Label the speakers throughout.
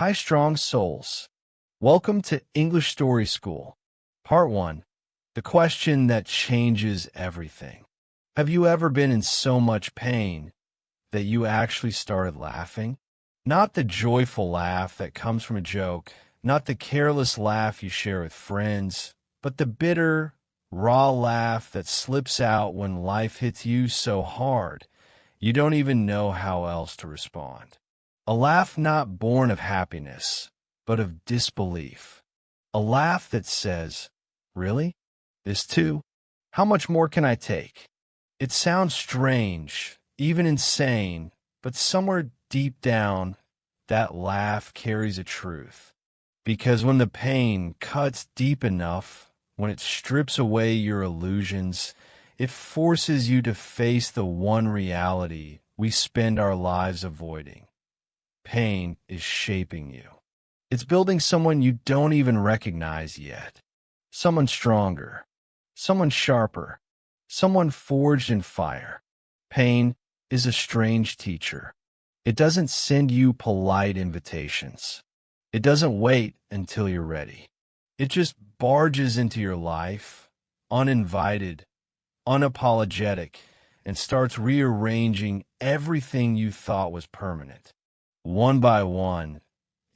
Speaker 1: Hi, strong souls. Welcome to English Story School. Part 1. The question that changes everything. Have you ever been in so much pain that you actually started laughing? Not the joyful laugh that comes from a joke, not the careless laugh you share with friends, but the bitter, raw laugh that slips out when life hits you so hard you don't even know how else to respond. A laugh not born of happiness, but of disbelief. A laugh that says, "Really? This too? How much more can I take?" It sounds strange, even insane, but somewhere deep down, that laugh carries a truth. Because when the pain cuts deep enough, when it strips away your illusions, it forces you to face the one reality we spend our lives avoiding. Pain is shaping you. It's building someone you don't even recognize yet. Someone stronger, someone sharper, someone forged in fire. Pain is a strange teacher. It doesn't send you polite invitations. It doesn't wait until you're ready. It just barges into your life, uninvited, unapologetic, and starts rearranging everything you thought was permanent. One by one,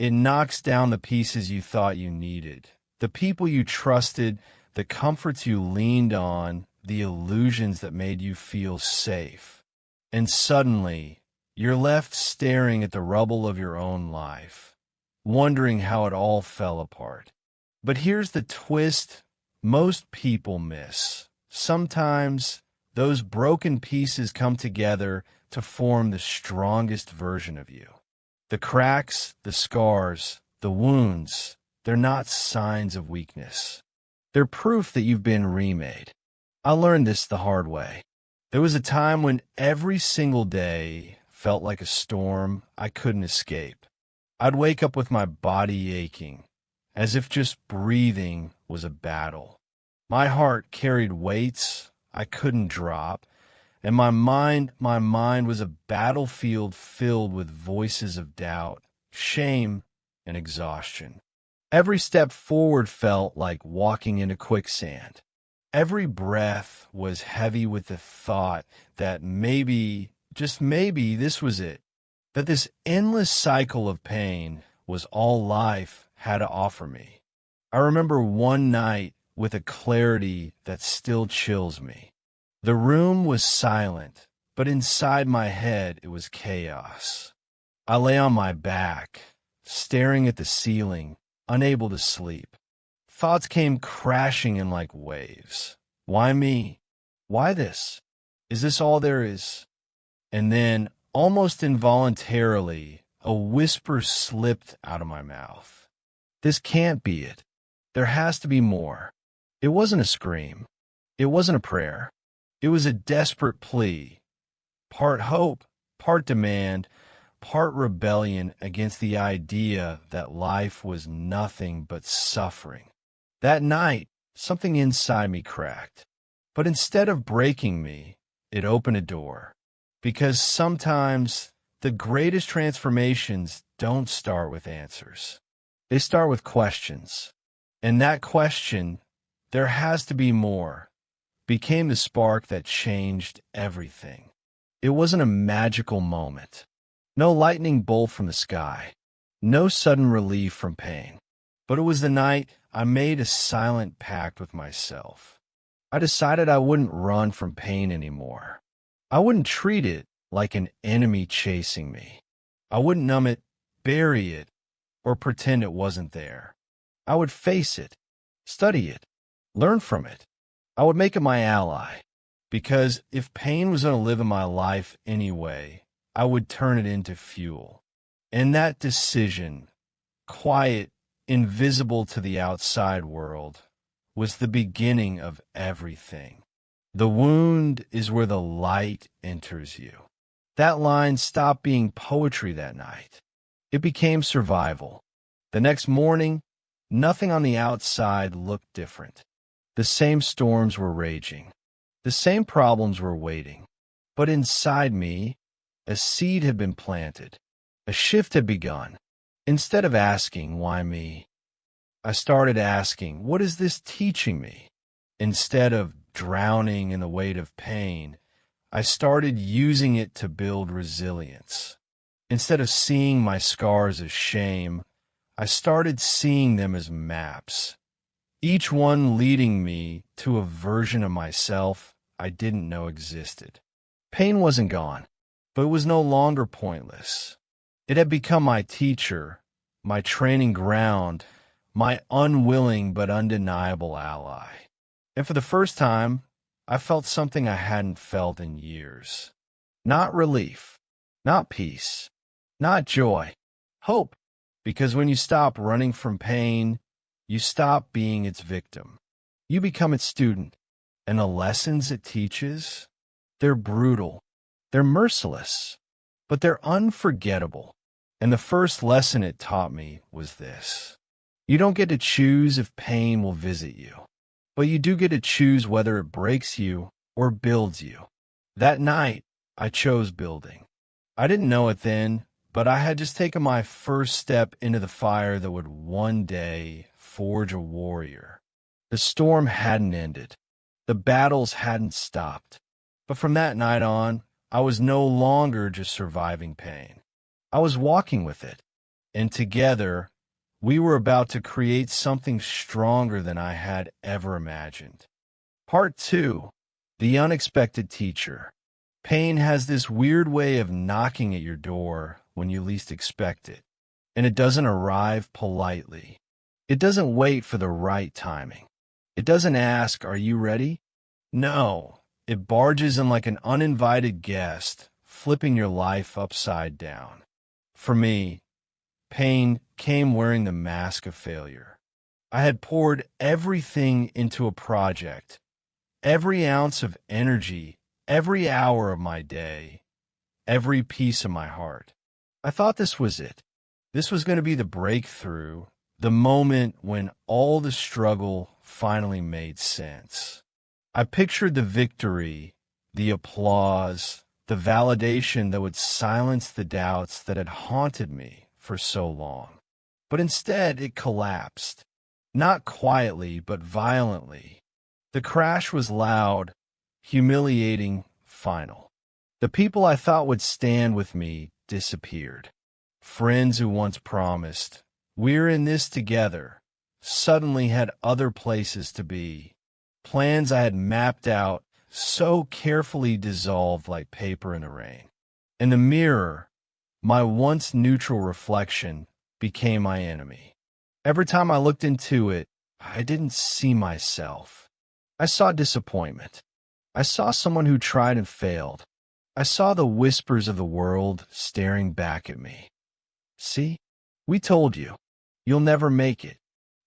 Speaker 1: it knocks down the pieces you thought you needed, the people you trusted, the comforts you leaned on, the illusions that made you feel safe. And suddenly, you're left staring at the rubble of your own life, wondering how it all fell apart. But here's the twist most people miss. Sometimes those broken pieces come together to form the strongest version of you. The cracks, the scars, the wounds, they're not signs of weakness. They're proof that you've been remade. I learned this the hard way. There was a time when every single day felt like a storm I couldn't escape. I'd wake up with my body aching, as if just breathing was a battle. My heart carried weights I couldn't drop, and my mind was a battlefield filled with voices of doubt, shame, and exhaustion. Every step forward felt like walking into quicksand. Every breath was heavy with the thought that maybe, just maybe, this was it. That this endless cycle of pain was all life had to offer me. I remember one night with a clarity that still chills me. The room was silent, but inside my head it was chaos. I lay on my back, staring at the ceiling, unable to sleep. Thoughts came crashing in like waves. Why me? Why this? Is this all there is? And then, almost involuntarily, a whisper slipped out of my mouth. This can't be it. There has to be more. It wasn't a scream. It wasn't a prayer. It was a desperate plea, part hope, part demand, part rebellion against the idea that life was nothing but suffering. That night, something inside me cracked. But instead of breaking me, it opened a door. Because sometimes the greatest transformations don't start with answers. They start with questions. And that question, there has to be more, became the spark that changed everything. It wasn't a magical moment. No lightning bolt from the sky. No sudden relief from pain. But it was the night I made a silent pact with myself. I decided I wouldn't run from pain anymore. I wouldn't treat it like an enemy chasing me. I wouldn't numb it, bury it, or pretend it wasn't there. I would face it, study it, learn from it. I would make it my ally, because if pain was going to live in my life anyway, I would turn it into fuel. And that decision, quiet, invisible to the outside world, was the beginning of everything. The wound is where the light enters you. That line stopped being poetry that night. It became survival. The next morning, nothing on the outside looked different. The same storms were raging. The same problems were waiting. But inside me, a seed had been planted. A shift had begun. Instead of asking, why me? I started asking, what is this teaching me? Instead of drowning in the weight of pain, I started using it to build resilience. Instead of seeing my scars as shame, I started seeing them as maps, each one leading me to a version of myself I didn't know existed. Pain wasn't gone, but it was no longer pointless. It had become my teacher, my training ground, my unwilling but undeniable ally. And for the first time, I felt something I hadn't felt in years. Not relief, not peace, not joy, hope. Because when you stop running from pain, you stop being its victim. You become its student. And the lessons it teaches, they're brutal, they're merciless, but they're unforgettable. And the first lesson it taught me was this: you don't get to choose if pain will visit you, but you do get to choose whether it breaks you or builds you. That night, I chose building. I didn't know it then, but I had just taken my first step into the fire that would one day forge a warrior. The storm hadn't ended. The battles hadn't stopped. But from that night on, I was no longer just surviving pain. I was walking with it. And together, we were about to create something stronger than I had ever imagined. Part 2. The Unexpected Teacher. Pain has this weird way of knocking at your door when you least expect it. And it doesn't arrive politely. It doesn't wait for the right timing. It doesn't ask, "Are you ready?" No, it barges in like an uninvited guest, flipping your life upside down. For me, pain came wearing the mask of failure. I had poured everything into a project, every ounce of energy, every hour of my day, every piece of my heart. I thought this was it. This was going to be the breakthrough, the moment when all the struggle finally made sense. I pictured the victory, the applause, the validation that would silence the doubts that had haunted me for so long. But instead, it collapsed. Not quietly, but violently. The crash was loud, humiliating, final. The people I thought would stand with me disappeared. Friends who once promised, "We're in this together," suddenly had other places to be. Plans I had mapped out so carefully dissolved like paper in the rain. And the mirror, my once neutral reflection, became my enemy. Every time I looked into it, I didn't see myself. I saw disappointment. I saw someone who tried and failed. I saw the whispers of the world staring back at me. "See? We told you. You'll never make it."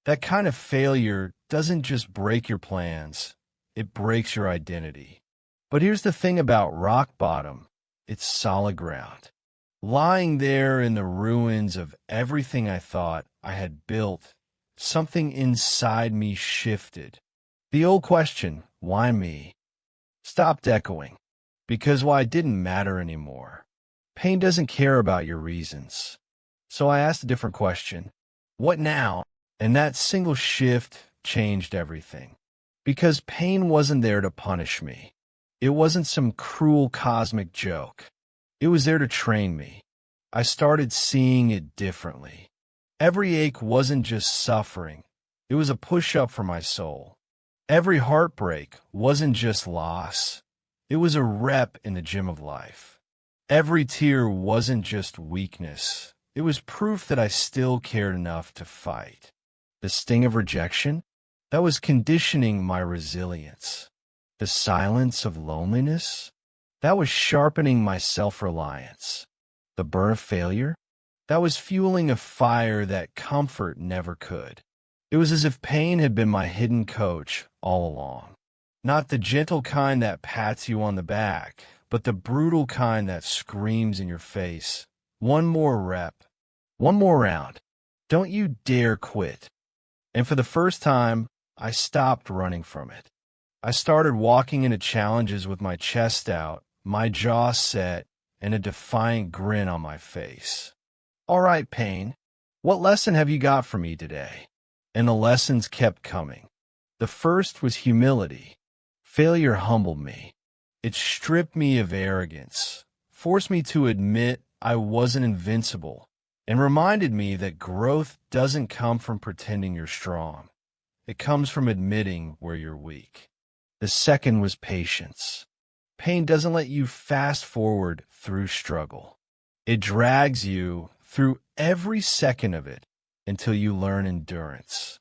Speaker 1: That kind of failure doesn't just break your plans, it breaks your identity. But here's the thing about rock bottom: it's solid ground. Lying there in the ruins of everything I thought I had built, something inside me shifted. The old question, "Why me?" stopped echoing, because why didn't matter anymore. Pain doesn't care about your reasons. So I asked a different question: what now? And that single shift changed everything. Because pain wasn't there to punish me. It wasn't some cruel cosmic joke. It was there to train me. I started seeing it differently. Every ache wasn't just suffering. It was a push-up for my soul. Every heartbreak wasn't just loss. It was a rep in the gym of life. Every tear wasn't just weakness. It was proof that I still cared enough to fight. The sting of rejection? That was conditioning my resilience. The silence of loneliness? That was sharpening my self-reliance. The burn of failure? That was fueling a fire that comfort never could. It was as if pain had been my hidden coach all along. Not the gentle kind that pats you on the back, but the brutal kind that screams in your face. One more rep. One more round. Don't you dare quit. And for the first time, I stopped running from it. I started walking into challenges with my chest out, my jaw set, and a defiant grin on my face. "All right, pain. What lesson have you got for me today? And the lessons kept coming. The first was humility. Failure humbled me. It stripped me of arrogance, forced me to admit I wasn't invincible, and reminded me that growth doesn't come from pretending you're strong. It comes from admitting where you're weak. The second was patience. Pain doesn't let you fast forward through struggle. It drags you through every second of it until you learn endurance,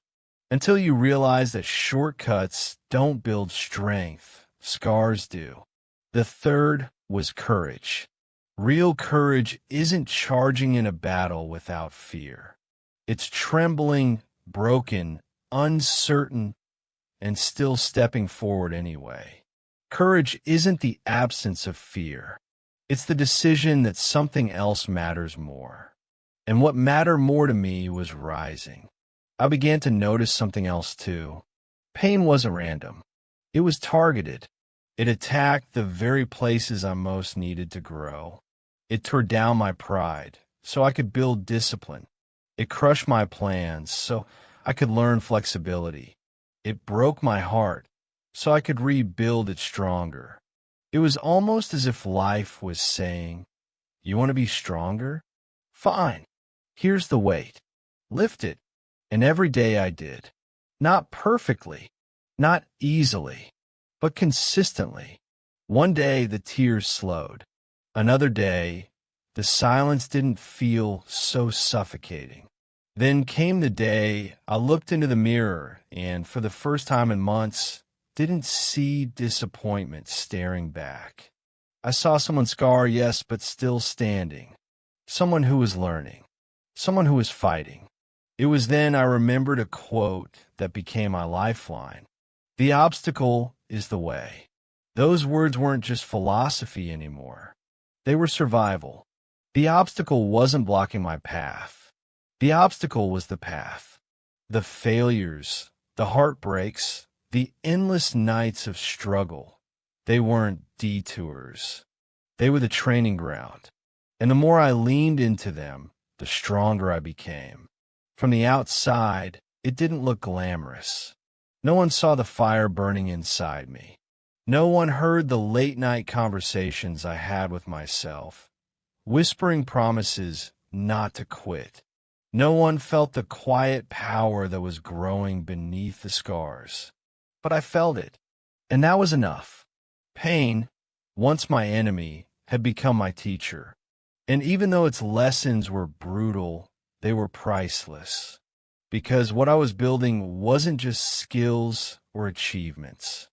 Speaker 1: until you realize that shortcuts don't build strength, scars do. The third was courage. Real courage isn't charging in a battle without fear. It's trembling, broken, uncertain, and still stepping forward anyway. Courage isn't the absence of fear. It's the decision that something else matters more. And what mattered more to me was rising. I began to notice something else too. Pain wasn't random. It was targeted. It attacked the very places I most needed to grow. It tore down my pride so I could build discipline. It crushed my plans so I could learn flexibility. It broke my heart so I could rebuild it stronger. It was almost as if life was saying, "You want to be stronger? Fine. Here's the weight. Lift it." And every day I did. Not perfectly, not easily, but consistently. One day the tears slowed. Another day, the silence didn't feel so suffocating. Then came the day I looked into the mirror and, for the first time in months, didn't see disappointment staring back. I saw someone scar, yes, but still standing. Someone who was learning. Someone who was fighting. It was then I remembered a quote that became my lifeline. "The obstacle is the way." Those words weren't just philosophy anymore. They were survival. The obstacle wasn't blocking my path. The obstacle was the path. The failures, the heartbreaks, the endless nights of struggle, they weren't detours. They were the training ground. And the more I leaned into them, the stronger I became. From the outside, it didn't look glamorous. No one saw the fire burning inside me. No one heard the late-night conversations I had with myself, whispering promises not to quit. No one felt the quiet power that was growing beneath the scars. But I felt it, and that was enough. Pain, once my enemy, had become my teacher. And even though its lessons were brutal, they were priceless. Because what I was building wasn't just skills or achievements.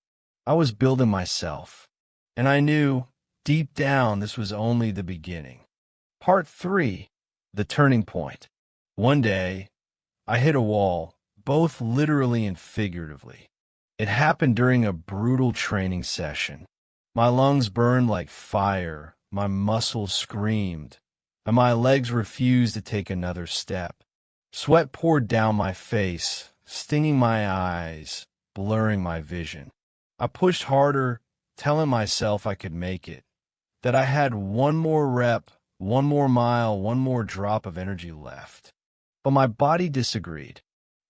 Speaker 1: I was building myself. And I knew, deep down, this was only the beginning. Part 3, the turning point. One day, I hit a wall, both literally and figuratively. It happened during a brutal training session. My lungs burned like fire, my muscles screamed, and my legs refused to take another step. Sweat poured down my face, stinging my eyes, blurring my vision. I pushed harder, telling myself I could make it, that I had one more rep, one more mile, one more drop of energy left. But my body disagreed.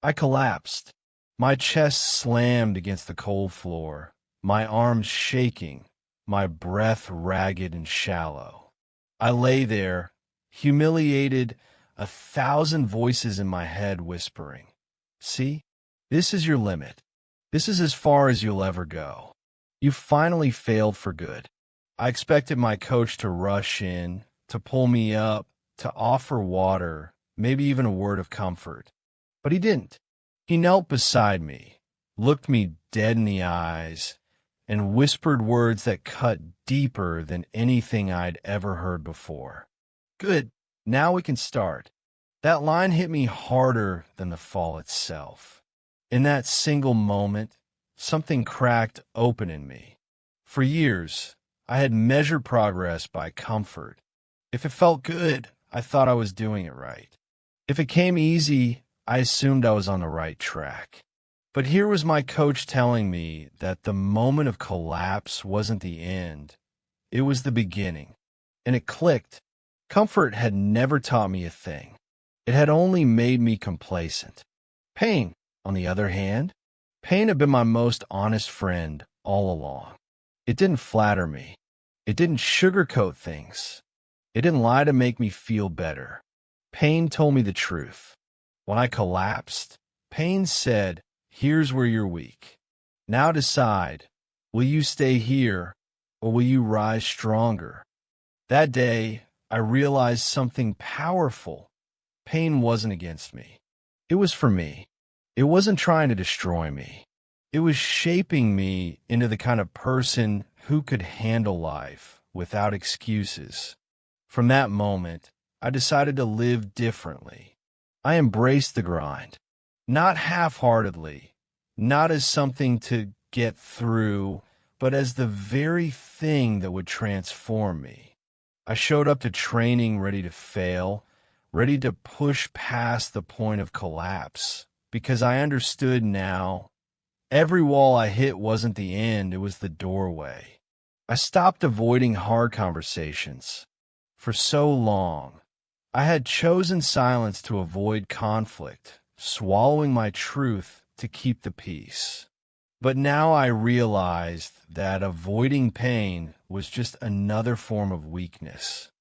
Speaker 1: I collapsed. My chest slammed against the cold floor, my arms shaking, my breath ragged and shallow. I lay there, humiliated, 1,000 voices in my head whispering, "See, this is your limit. This is as far as you'll ever go. You finally failed for good." I expected my coach to rush in, to pull me up, to offer water, maybe even a word of comfort. But he didn't. He knelt beside me, looked me dead in the eyes, and whispered words that cut deeper than anything I'd ever heard before. "Good. Now we can start." That line hit me harder than the fall itself. In that single moment, something cracked open in me. For years, I had measured progress by comfort. If it felt good, I thought I was doing it right. If it came easy, I assumed I was on the right track. But here was my coach telling me that the moment of collapse wasn't the end. It was the beginning. And it clicked. Comfort had never taught me a thing. It had only made me complacent. Pain, on the other hand, pain had been my most honest friend all along. It didn't flatter me. It didn't sugarcoat things. It didn't lie to make me feel better. Pain told me the truth. When I collapsed, pain said, "Here's where you're weak. Now decide, will you stay here or will you rise stronger?" That day, I realized something powerful. Pain wasn't against me. It was for me. It wasn't trying to destroy me. It was shaping me into the kind of person who could handle life without excuses. From that moment, I decided to live differently. I embraced the grind, not half-heartedly, not as something to get through, but as the very thing that would transform me. I showed up to training ready to fail, ready to push past the point of collapse, because I understood now every wall I hit wasn't the end, it was the doorway. I stopped avoiding hard conversations. For so long, I had chosen silence to avoid conflict, swallowing my truth to keep the peace. But now I realized that avoiding pain was just another form of weakness.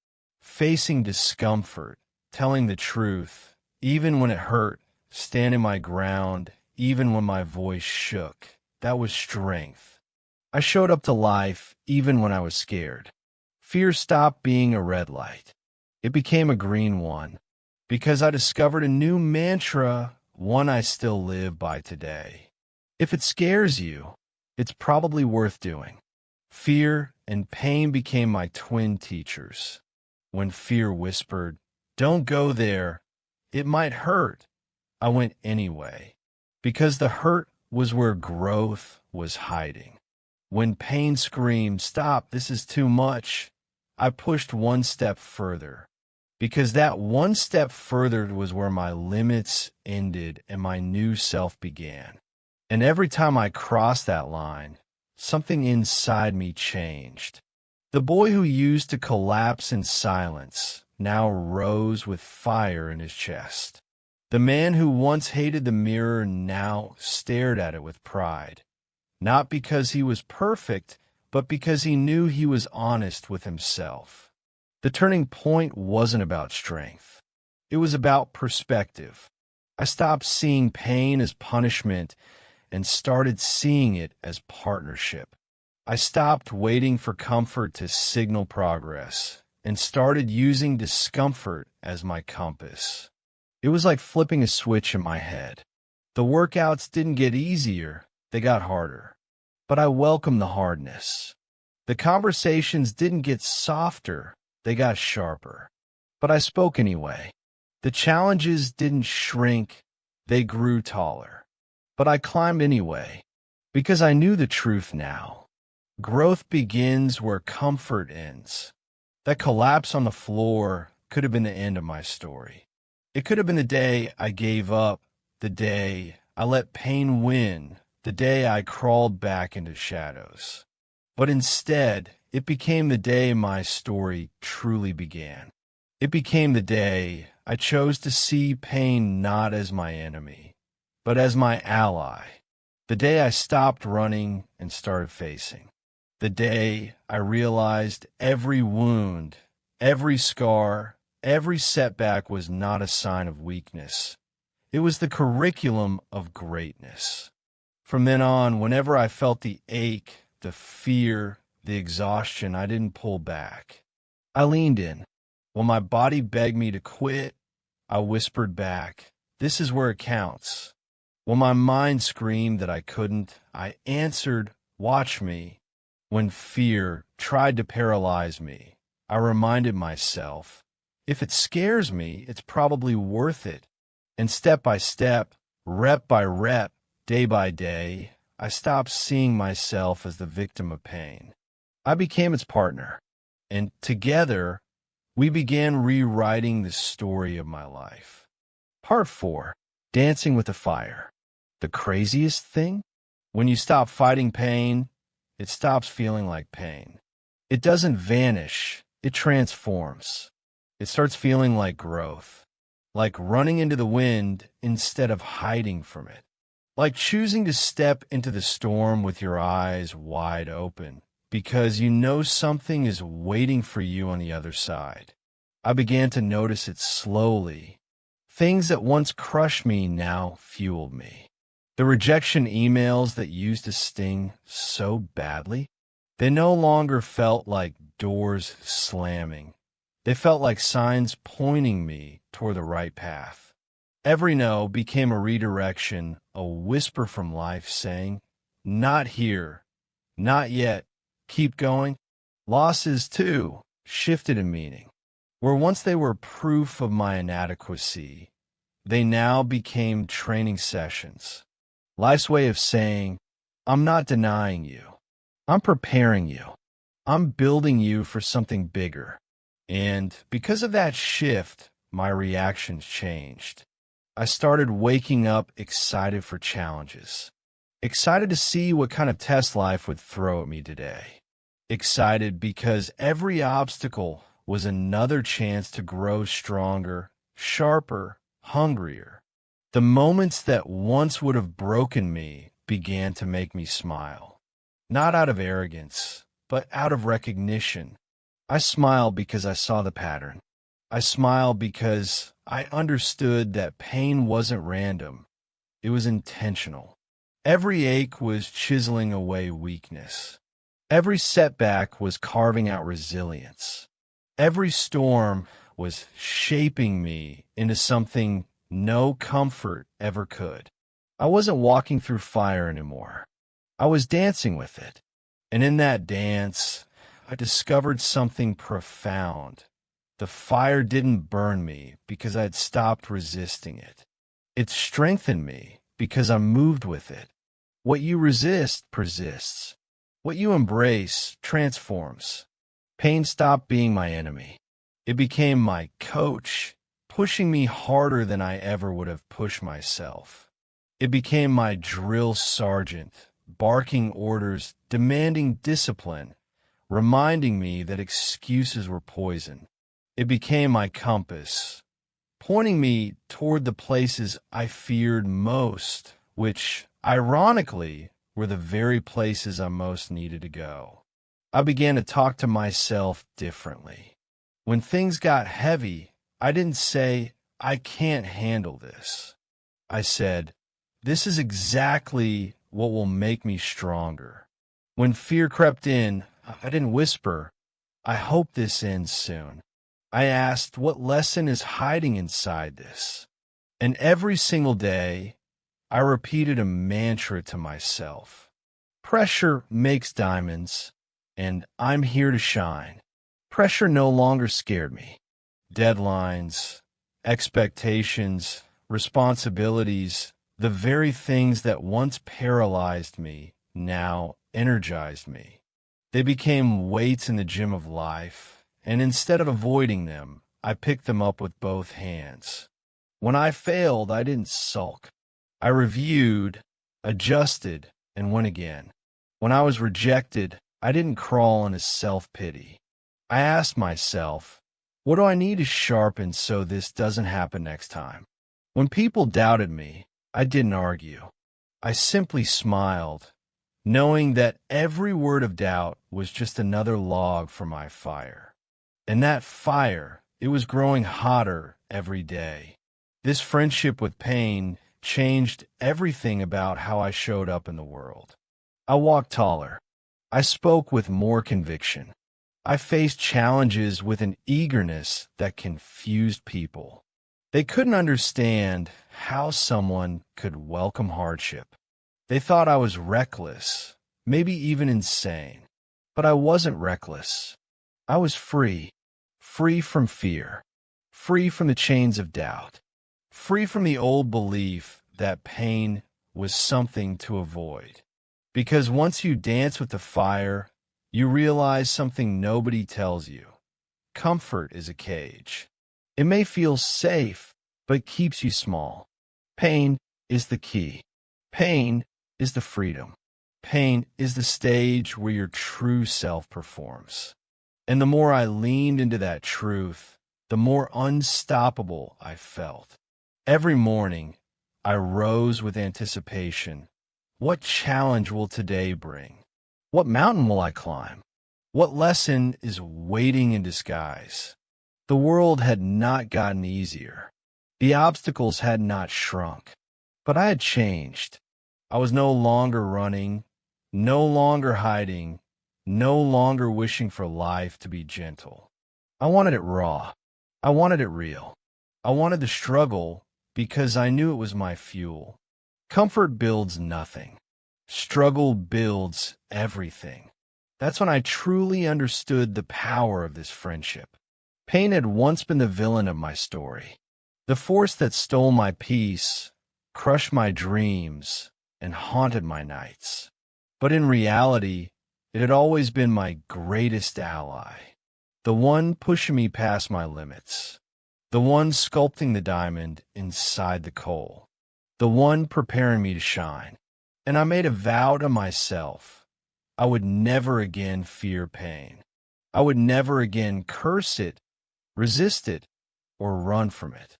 Speaker 1: Facing discomfort, telling the truth, even when it hurt, standing my ground, even when my voice shook, that was strength. I showed up to life even when I was scared. Fear stopped being a red light. It became a green one, because I discovered a new mantra, one I still live by today. If it scares you, it's probably worth doing. Fear and pain became my twin teachers. When fear whispered, "Don't go there, it might hurt," I went anyway, because the hurt was where growth was hiding. When pain screamed, "Stop, this is too much," I pushed one step further, because that one step further was where my limits ended and my new self began. And every time I crossed that line, something inside me changed. The boy who used to collapse in silence now rose with fire in his chest. The man who once hated the mirror now stared at it with pride, not because he was perfect, but because he knew he was honest with himself. The turning point wasn't about strength. It was about perspective. I stopped seeing pain as punishment and started seeing it as partnership. I stopped waiting for comfort to signal progress and started using discomfort as my compass. It was like flipping a switch in my head. The workouts didn't get easier, they got harder. But I welcomed the hardness. The conversations didn't get softer, they got sharper. But I spoke anyway. The challenges didn't shrink, they grew taller. But I climbed anyway, because I knew the truth now. Growth begins where comfort ends. That collapse on the floor could have been the end of my story. It could have been the day I gave up, the day I let pain win, the day I crawled back into shadows. But instead, it became the day my story truly began. It became the day I chose to see pain not as my enemy, but as my ally. The day I stopped running and started facing. The day I realized every wound, every scar, every setback was not a sign of weakness. It was the curriculum of greatness. From then on, whenever I felt the ache, the fear, the exhaustion, I didn't pull back. I leaned in. When my body begged me to quit, I whispered back, "This is where it counts." When my mind screamed that I couldn't, I answered, "Watch me." When fear tried to paralyze me, I reminded myself, if it scares me, it's probably worth it. And step by step, rep by rep, day by day, I stopped seeing myself as the victim of pain. I became its partner, and together, we began rewriting the story of my life. Part 4. Dancing with the Fire. The craziest thing? When you stop fighting pain, it stops feeling like pain. It doesn't vanish, it transforms. It starts feeling like growth. like running into the wind instead of hiding from it, like choosing to step into the storm with your eyes wide open because you know something is waiting for you on the other side. I began to notice it slowly. Things that once crushed me now fueled me. The rejection emails that used to sting so badly, they no longer felt like doors slamming. They felt like signs pointing me toward the right path. Every no became a redirection, a whisper from life saying, "Not here, not yet, keep going." Losses, too, shifted in meaning. Where once they were proof of my inadequacy, they now became training sessions. Life's way of saying, "I'm not denying you. I'm preparing you. I'm building you for something bigger." And because of that shift, my reactions changed. I started waking up excited for challenges, excited to see what kind of test life would throw at me today. Excited because every obstacle was another chance to grow stronger, sharper, hungrier. The moments that once would have broken me began to make me smile. Not out of arrogance, but out of recognition. I smiled because I saw the pattern. I smiled because I understood that pain wasn't random. It was intentional. Every ache was chiseling away weakness. Every setback was carving out resilience. Every storm was shaping me into something no comfort ever could. I wasn't walking through fire anymore. I was dancing with it. And in that dance, I discovered something profound. The fire didn't burn me because I had stopped resisting it. It strengthened me because I moved with it. What you resist persists. What you embrace transforms. Pain stopped being my enemy. It became my coach, pushing me harder than I ever would have pushed myself. It became my drill sergeant, barking orders, demanding discipline, reminding me that excuses were poison. It became my compass, pointing me toward the places I feared most, which, ironically, were the very places I most needed to go. I began to talk to myself differently. When things got heavy, I didn't say, "I can't handle this." I said, "This is exactly what will make me stronger." When fear crept in, I didn't whisper, "I hope this ends soon." I asked, "What lesson is hiding inside this?" And every single day, I repeated a mantra to myself. Pressure makes diamonds, and I'm here to shine. Pressure no longer scared me. Deadlines, expectations, responsibilities, the very things that once paralyzed me now energized me. They became weights in the gym of life, and instead of avoiding them, I picked them up with both hands. When I failed, I didn't sulk. I reviewed, adjusted, and went again. When I was rejected, I didn't crawl into self-pity. I asked myself, what do I need to sharpen so this doesn't happen next time? When people doubted me, I didn't argue. I simply smiled, knowing that every word of doubt was just another log for my fire. And that fire, it was growing hotter every day. This friendship with pain changed everything about how I showed up in the world. I walked taller. I spoke with more conviction. I faced challenges with an eagerness that confused people. They couldn't understand how someone could welcome hardship. They thought I was reckless, maybe even insane. But I wasn't reckless. I was free. Free from fear. Free from the chains of doubt. Free from the old belief that pain was something to avoid. Because once you dance with the fire, you realize something nobody tells you. Comfort is a cage. It may feel safe, but it keeps you small. Pain is the key. Pain is the freedom. Pain is the stage where your true self performs. And the more I leaned into that truth, the more unstoppable I felt. Every morning, I rose with anticipation. What challenge will today bring? What mountain will I climb? What lesson is waiting in disguise? The world had not gotten easier. The obstacles had not shrunk. But I had changed. I was no longer running, no longer hiding, no longer wishing for life to be gentle. I wanted it raw. I wanted it real. I wanted the struggle because I knew it was my fuel. Comfort builds nothing. Struggle builds everything. That's when I truly understood the power of this friendship. Pain had once been the villain of my story, the force that stole my peace, crushed my dreams, and haunted my nights. But in reality, it had always been my greatest ally, the one pushing me past my limits, the one sculpting the diamond inside the coal, the one preparing me to shine. And I made a vow to myself. I would never again fear pain. I would never again curse it, resist it, or run from it.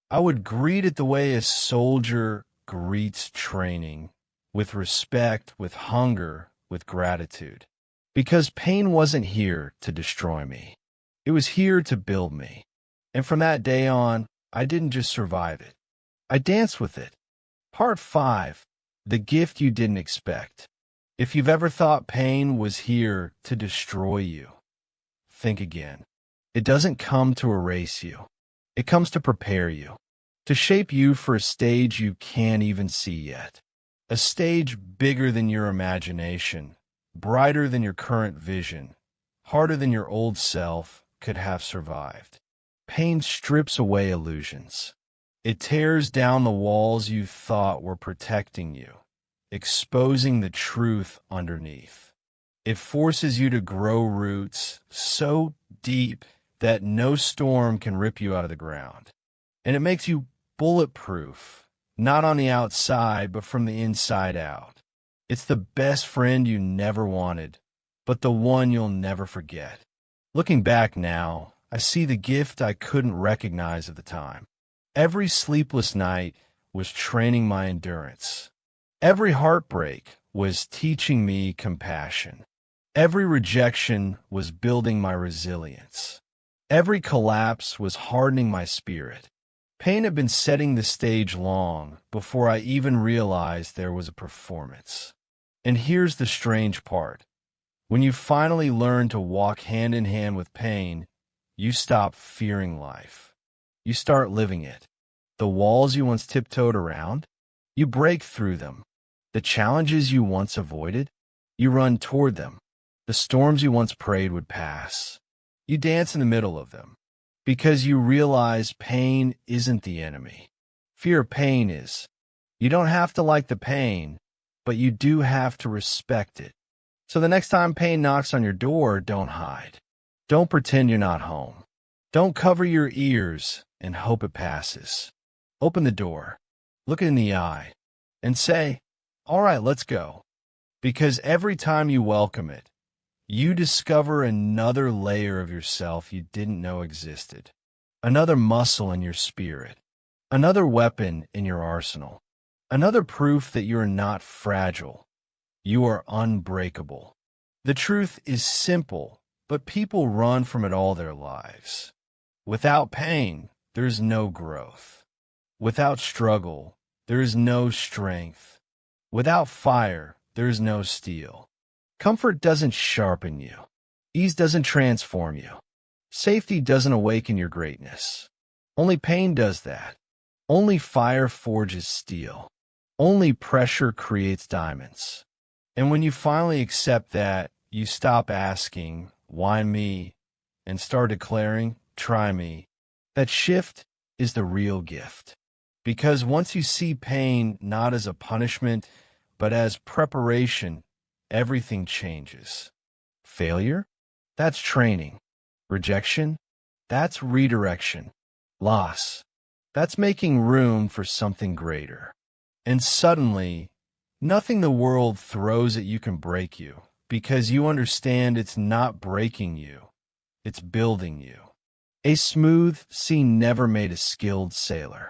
Speaker 1: I would greet it the way a soldier greets training, with respect, with hunger, with gratitude. Because pain wasn't here to destroy me. It was here to build me. And from that day on, I didn't just survive it. I danced with it. Part 5. The gift you didn't expect. If you've ever thought pain was here to destroy you, think again. It doesn't come to erase you. It comes to prepare you, to shape you for a stage you can't even see yet. A stage bigger than your imagination, brighter than your current vision, harder than your old self could have survived. Pain strips away illusions. It tears down the walls you thought were protecting you, exposing the truth underneath. It forces you to grow roots so deep that no storm can rip you out of the ground. And it makes you bulletproof, not on the outside, but from the inside out. It's the best friend you never wanted, but the one you'll never forget. Looking back now, I see the gift I couldn't recognize at the time. Every sleepless night was training my endurance. Every heartbreak was teaching me compassion. Every rejection was building my resilience. Every collapse was hardening my spirit. Pain had been setting the stage long before I even realized there was a performance. And here's the strange part. When you finally learn to walk hand in hand with pain, you stop fearing life. You start living it. The walls you once tiptoed around, you break through them. The challenges you once avoided, you run toward them. The storms you once prayed would pass, you dance in the middle of them. Because you realize pain isn't the enemy. Fear of pain is. You don't have to like the pain, but you do have to respect it. So the next time pain knocks on your door, don't hide. Don't pretend you're not home. Don't cover your ears and hope it passes. Open the door, look it in the eye, and say, "All right, let's go." Because every time you welcome it, you discover another layer of yourself you didn't know existed, another muscle in your spirit, another weapon in your arsenal, another proof that you are not fragile. You are unbreakable. The truth is simple, but people run from it all their lives. Without pain, there is no growth. Without struggle, there is no strength. Without fire, there is no steel. Comfort doesn't sharpen you. Ease doesn't transform you. Safety doesn't awaken your greatness. Only pain does that. Only fire forges steel. Only pressure creates diamonds. And when you finally accept that, you stop asking, "Why me?" and start declaring, "Try me." That shift is the real gift. Because once you see pain not as a punishment, but as preparation, everything changes. Failure? That's training. Rejection? That's redirection. Loss? That's making room for something greater. And suddenly, nothing the world throws at you can break you, because you understand it's not breaking you, it's building you. A smooth sea never made a skilled sailor.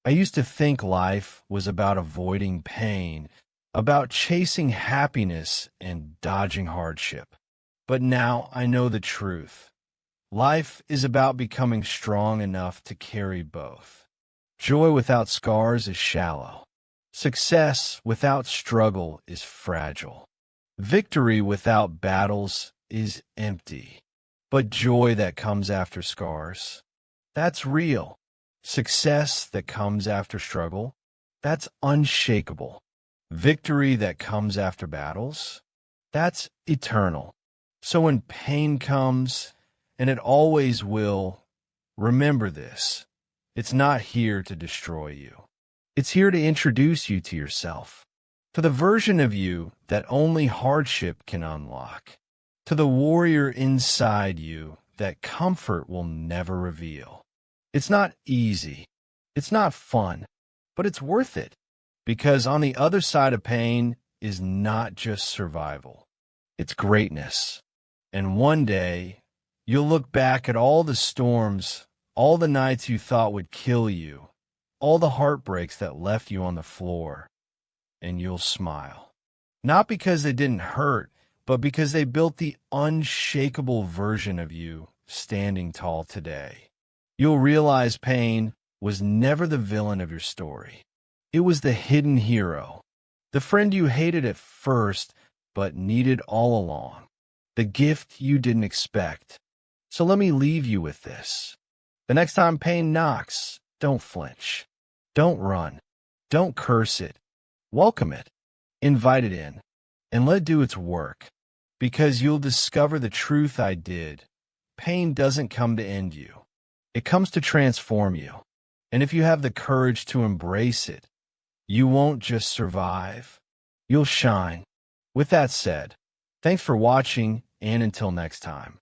Speaker 1: I used to think life was about avoiding pain, about chasing happiness and dodging hardship. But now I know the truth. Life is about becoming strong enough to carry both. Joy without scars is shallow. Success without struggle is fragile. Victory without battles is empty. But joy that comes after scars, that's real. Success that comes after struggle, that's unshakable. Victory that comes after battles, that's eternal. So when pain comes, and it always will, remember this. It's not here to destroy you. It's here to introduce you to yourself, to the version of you that only hardship can unlock, to the warrior inside you that comfort will never reveal. It's not easy. It's not fun, but it's worth it, because on the other side of pain is not just survival. It's greatness. And one day, you'll look back at all the storms, all the nights you thought would kill you, all the heartbreaks that left you on the floor, and you'll smile. Not because they didn't hurt, but because they built the unshakable version of you standing tall today. You'll realize pain was never the villain of your story. It was the hidden hero, the friend you hated at first, but needed all along, the gift you didn't expect. So let me leave you with this. The next time pain knocks, don't flinch. Don't run. Don't curse it. Welcome it. Invite it in. And let it do its work. Because you'll discover the truth I did. Pain doesn't come to end you. It comes to transform you. And if you have the courage to embrace it, you won't just survive. You'll shine. With that said, thanks for watching, and until next time.